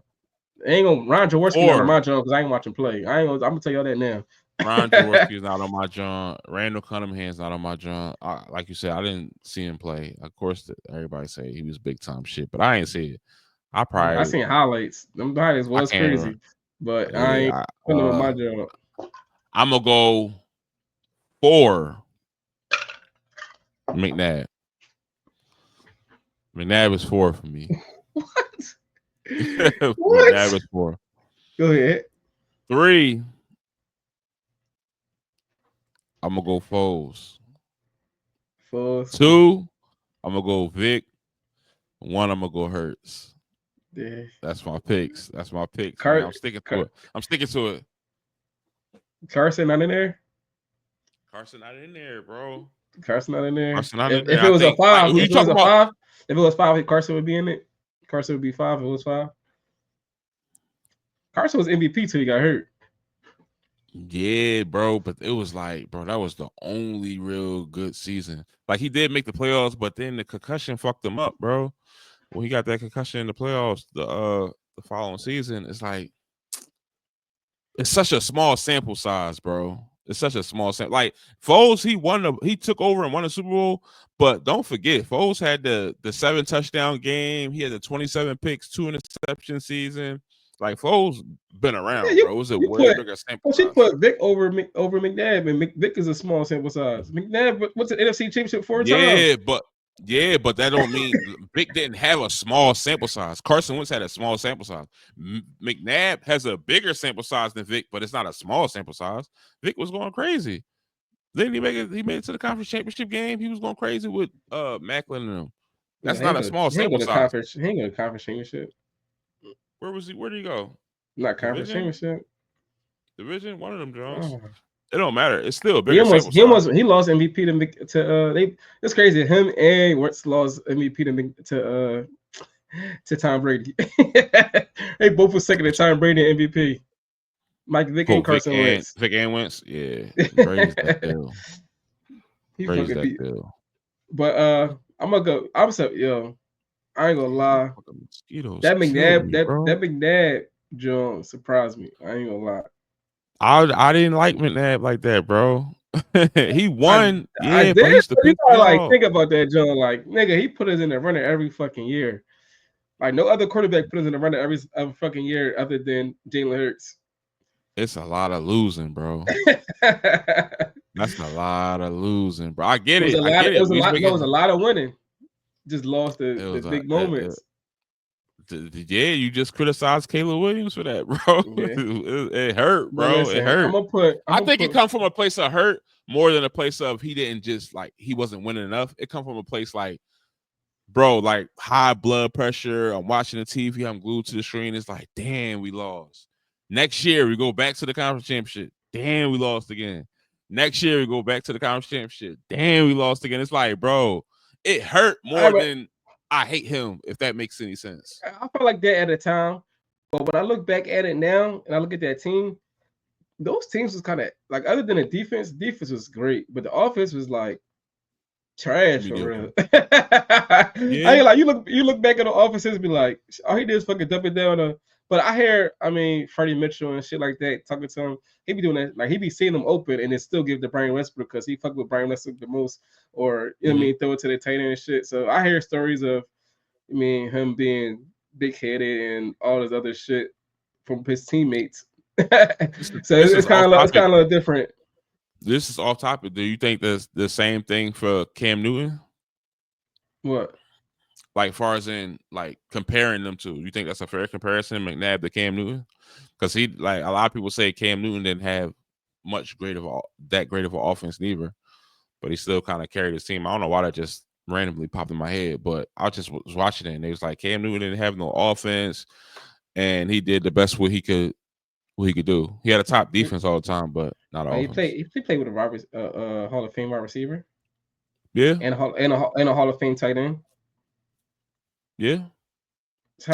Ain't gonna Ron Jaworski not on 4. my job because I ain't watching play. I'm gonna tell y'all that now. Ron Jaworski is not on my joint. Randall Cunningham's not on my joint. Like you said, I didn't see him play. Of course, everybody say he was big time shit, but I ain't see it. I I probably seen highlights. Them highlights I was can't. crazy, but I ain't Yeah, putting them on my job. I'm gonna go 4. McNabb. McNabb is 4 for me. What? McNabb What? is 4. Go ahead. 3. I'm gonna go Foles. Fools. 2. I'm gonna go Vic. 1. I'm gonna go Hurts. Yeah. That's my picks. That's my picks, man. Car- I'm sticking to Car- it. I'm sticking to it. Carson not in there. Carson not in there, bro. Carson not in there. Carson not in If there. it I was a think like five, who you talking about? if it was five, Carson would be in it. Carson would be five. If it was five. Carson was MVP till he got hurt. Yeah, bro. But it was like, bro, that was the only real good season. Like he did make the playoffs, but then the concussion fucked him up, bro. When he got that concussion in the playoffs, the following season, it's like it's such a small sample size, bro. It's such a small sample. Like Foles, he took over and won a Super Bowl. But don't forget, Foles had the 7 touchdown game. He had the 27 picks, 2 interception season. Like Foles been Yeah, around, bro. It was a way bigger sample she size. put Vic over McNabb, and Vic is a small sample size. McNabb what's the NFC Championship 4 times? But that don't mean Vic didn't have a small sample size. Carson Wentz had a small sample size. McNabb has a bigger sample size than Vic, but it's not a small sample size. Vic was going crazy. Then he made it to the conference championship game. He was going crazy with Macklin and them. That's not a small He ain't sample going to size. conference. He ain't going to conference championship. Where was he? Where did he go? Not conference Division? championship. Division? One of them Jones. Oh. It don't matter. It's still a He bigger sample size. he lost MVP to they. It's crazy. Him and Wentz lost MVP to Tom Brady. They both were second to Tom Brady and MVP. Mike Vick and Carson Wentz. Vic and Wentz, yeah. Brady's that deal. He Brady's fucking that beat. deal. But I'm gonna go. I'm so yo. I ain't gonna lie. Mosquitoes That McNabb, me, that bro. McNabb John surprised me. I ain't gonna lie. I didn't like McNabb like that, bro. He won, I but he did. used to You piss gotta me like off. think about that, John. Like nigga, he put us in the runner every fucking year. Like no other quarterback put us in the runner every fucking year other than Jalen Hurts. It's a lot of losing, bro. That's a lot of losing, bro. I get it. I get It it. was a lot. No, it was a lot of winning. Just lost the big moments. Yeah, you just criticized Caleb Williams for that, bro. Yeah. It hurt, But bro. listen, It hurt. I think it put come from a place of hurt more than a place of he didn't just like he wasn't winning enough. It come from a place like, bro, like high blood pressure. I'm watching the TV. I'm glued to the screen. It's like, damn, we lost. Next year we go back to the conference championship. Damn, we lost again. Next year we go back to the conference championship. Damn, we lost again. It's like, bro, it hurt more than I hate him, if that makes any sense. I felt like that at the time, but when I look back at it now and I look at that team, those teams was kind of like other than the defense was great, but the offense was like trash for real. I ain't like you look back at the offenses and be like, all he did is fucking dump it down. But I hear, Freddie Mitchell and shit like that talking to him. He be doing that, like he be seeing them open and then still give to Brian Westbrook because he fuck with Brian Westbrook the most, or you know what I mean, throw it to the tight end and shit. So I hear stories of, him being big headed and all this other shit from his teammates. So it's kind of a little different. This is off topic. Do you think there's the same thing for Cam Newton? What? Like, far as in like comparing them to, you think that's a fair comparison, McNabb to Cam Newton? Because he, like, a lot of people say Cam Newton didn't have that great of an offense neither, but he still kind of carried his team. I don't know why that just randomly popped in my head, but I just was watching it and it was like Cam Newton didn't have no offense, and he did the best what he could do. He had a top defense all the time, but not offense. He played with a Hall of Fame wide receiver. Yeah, and a Hall of Fame tight end. Yeah,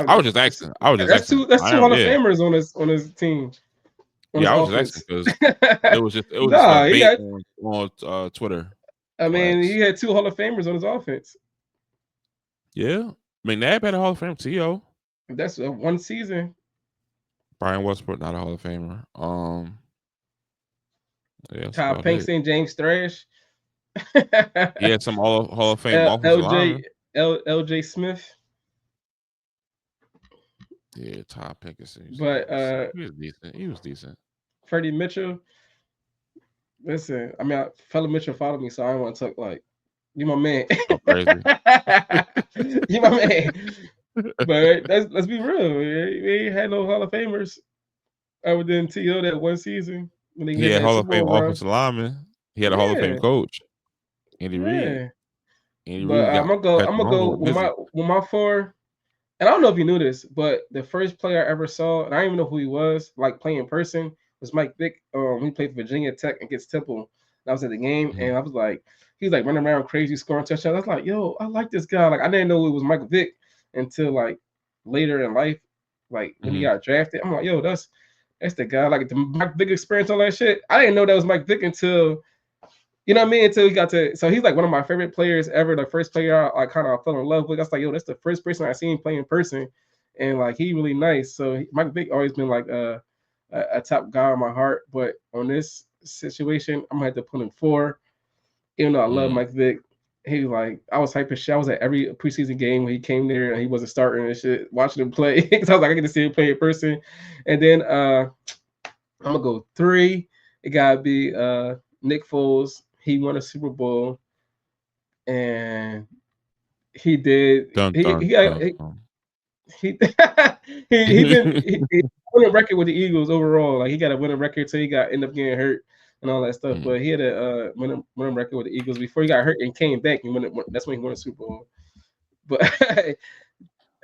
I was just asking. That's two Hall of Famers on his team. Yeah, I was just asking because it was just a debate on Twitter. I mean, he had two Hall of Famers on his offense. Yeah, McNabb had a Hall of Fame. T.O. That's one season. Brian Westbrook, not a Hall of Famer. Yeah, Todd Pinkston, James Thrash. He had some Hall of Fame offensive linemen. LJ Smith. Yeah, Todd Pinkerson. But he was decent. He was decent. Freddie Mitchell. Listen, fellow Mitchell followed me, so I don't want to talk like you my man. Oh, crazy. You my man. But let's be real. We ain't had no Hall of Famers other than T.O. that one season. When he had Hall of Fame offensive lineman. He had a Hall of Fame coach. Andy Reid. But I'm gonna go with my four. And I don't know if you knew this, but the first player I ever saw, and I didn't even know who he was, like playing in person, was Mike Vick. He played for Virginia Tech against Temple. And I was at the game, and I was like, he's like running around crazy, scoring touchdowns. I was like, yo, I like this guy. Like I didn't know it was Mike Vick until like later in life, like when he got drafted. I'm like, yo, that's the guy. Like the Mike Vick experience, all that shit. I didn't know that was Mike Vick until. You know what I mean? Until he got to, so he's like one of my favorite players ever. The first player I kind of fell in love with. I was like, yo, that's the first person I seen play in person, and like he really nice. So Mike Vick always been like a top guy in my heart. But on this situation, I'm gonna have to put him 4. Even though I love Mike Vick, he like I was hyping shit. I was at every preseason game when he came there and he wasn't starting and shit, watching him play. So I was like, I get to see him play in person. And then I'm gonna go three. It gotta be Nick Foles. He won a Super Bowl and he did Dun he dun got dun. he he won a record with the Eagles overall. Like he got a winning record till he got end up getting hurt and all that stuff. Mhm. But he had a winning record with the Eagles before he got hurt and came back and that's when he won a Super Bowl. But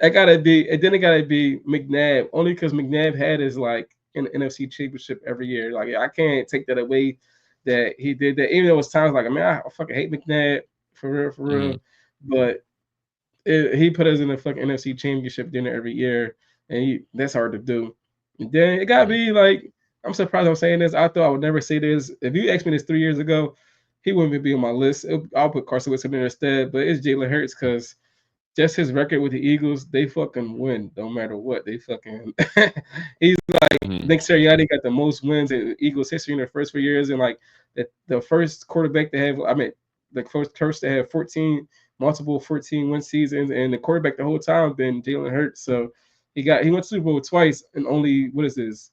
I gotta be, and then it gotta be McNabb, only because McNabb had his like an NFC Championship every year. Like I can't take that away that he did that. Even though it was times like, I mean, I fucking hate McNabb for real, for real. Mhm. But he put us in the fucking NFC Championship dinner every year, and that's hard to do. And then it gotta Mhm. be like, I'm surprised I'm saying this. I thought I would never say this. If you asked me this 3 years ago, he wouldn't even be on my list. I'll put Carson Wentz in there instead, but it's Jalen Hurts because just his record with the Eagles, they fucking win no matter what. They fucking he's Mhm. Nick Sirianni got the most wins in Eagles history in their first 4 years, and like the first quarterback to have, I mean, the first to have 14 win seasons, and the quarterback the whole time been Jalen Hurts. So he went to Super Bowl twice, and only what is this?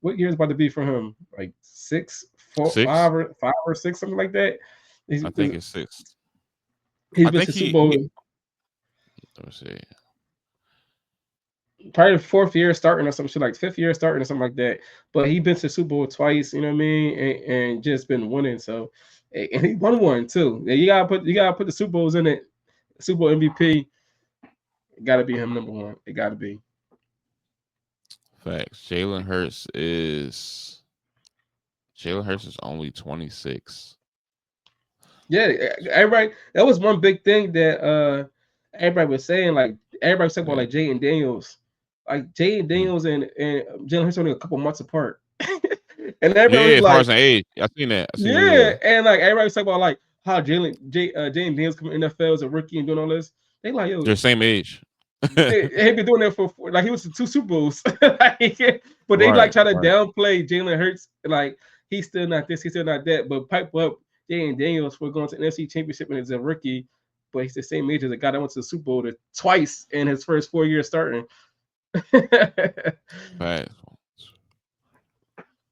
What year is about to be for him? Like six, four, 6? five or six, something like that. He's I think it's 6. he's I been think to Super he Bowl let me see. probably the fourth year starting or some shit like fifth year starting or something like that. But he been to Super Bowl twice, you know what I mean, and just been winning. So and he won one too. Yeah, you gotta put the Super Bowls in it. Super Bowl MVP got to be him number one. It got to be. Facts. Jalen Hurts is only 26. Yeah, everybody. That was one big thing that everybody was saying. Like everybody was talking about Yeah. like Jay and Daniels, like Jay and Mhm. Daniels and Jalen Hurts only a couple months apart, and everybody Yeah, was as far like, as an age. I seen that. I seen yeah, yeah. and like everybody was talking about like how Jay and Daniels coming NFL as a rookie and doing all this. They like, yo, They're same age. he been doing that for like he was to two Super Bowls, like, but they like Right, try to right. downplay Jalen Hurts, like he's still not this, he's still not that, but pipe up Jay and Daniels for going to the NFC Championship and as a rookie, but he's the same age as a guy that went to the Super Bowl twice in his first 4 years starting. Facts.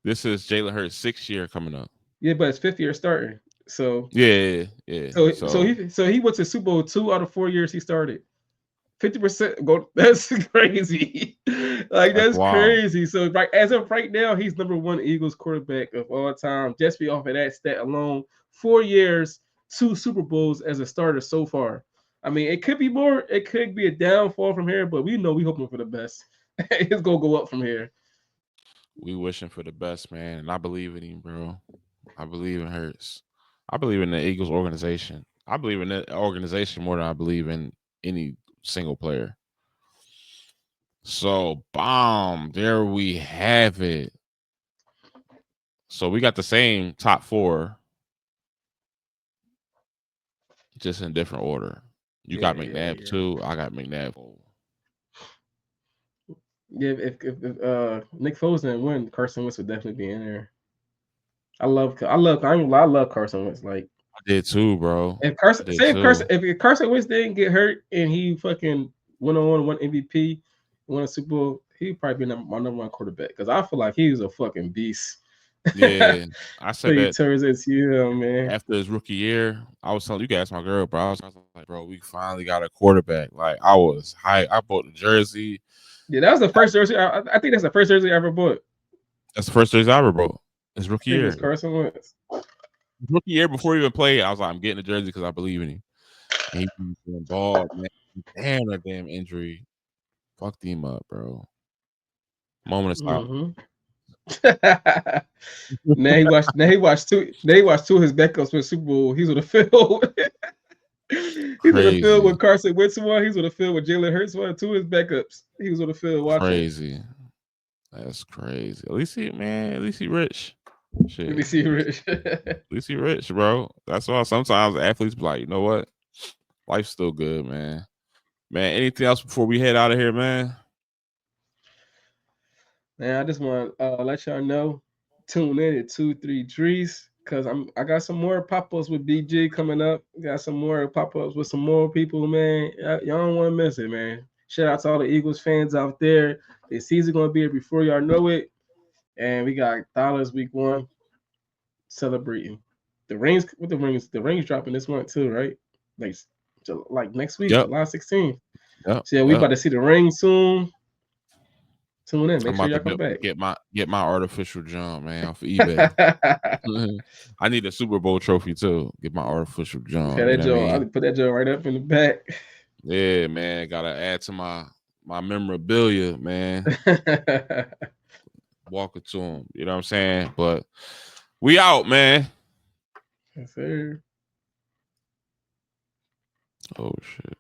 This is Jalen Hurts' 6th year coming up. Yeah, but it's fifth year starting, so Yeah, yeah, yeah. so so So he so he went to Super Bowl 2 out of 4 years he started. 50% go. That's crazy. Like that's that's wild. crazy. So right as of right now, he's number one Eagles quarterback of all time. Just be off of that stat alone. 4 years, two Super Bowls as a starter so far. I mean, it could be more. It could be a downfall from here, but we know we hoping for the best. It's gonna go up from here. We wishing for the best, man. And I believe in him, bro. I believe in Hurts. I believe in the Eagles organization. I believe in that organization more than I believe in any single player. So, bomb. There we have it. So we got the same top four, just in different order. You got Yeah, yeah, McNabb yeah. too. I got McNabb. Yeah, if Nick Foles didn't win, Carson Wentz would definitely be in there. I love Carson Wentz. Like I did too, bro. if I Carson, did say too. if Carson Wentz didn't get hurt and he fucking went on one MVP, won a Super Bowl, he'd probably be my number one quarterback because I feel like he was a fucking beast. Yeah, I So said he that turns into you, man. after his rookie year. I was telling you guys, my girl, bro. I was like, bro, we finally got a quarterback. Like I was hype. I bought the jersey. Yeah, that was the first jersey. I think that's the first jersey I ever bought. That's the first jersey I ever bought. His I rookie think it was year. Carson Wentz. His rookie year before he even played, I was like, I'm getting the jersey because I believe in him. And he was doing ball, man. Damn, that damn injury fucked him up, bro. Moment of silence. Mm-hmm. Now he watched two of his backups win Super Bowl. He's on the field. He's on the field Crazy, with Carson Wentz one. He's on the field with Jalen Hurts one. Two of his backups. He was on the field watching. crazy. That's crazy. At least he, man. At least he rich. Let me Shit. see, Rich. At least he rich, bro. That's why sometimes athletes be like, you know what? Life's still good, man. Man, anything else before we head out of here, man? Man, I just want to let y'all know. Tune in at 2 3 Trees. Cause I got some more pop-ups with BG coming up. Got some more pop-ups with some more people, man. Y'all don't want to miss it, man. Shout out to all the Eagles fans out there. The season gonna be here before y'all know it. And we got Dollars week 1 celebrating. The rings with the rings dropping this month too, right? Like like next week, Yep. July 16th. Yep. So yeah, we about to see the ring soon. Tune in. Make I'm sure about y'all to come back. get my artificial jump, man, off of eBay. I need a Super Bowl trophy too. Get my artificial Okay, jump. You that know what I Joe. mean? I'll put that Joe right up in the back. Yeah, man. Gotta add to my memorabilia, man. Walk it to him. You know what I'm saying? But we out, man. Yes, sir. Oh shit.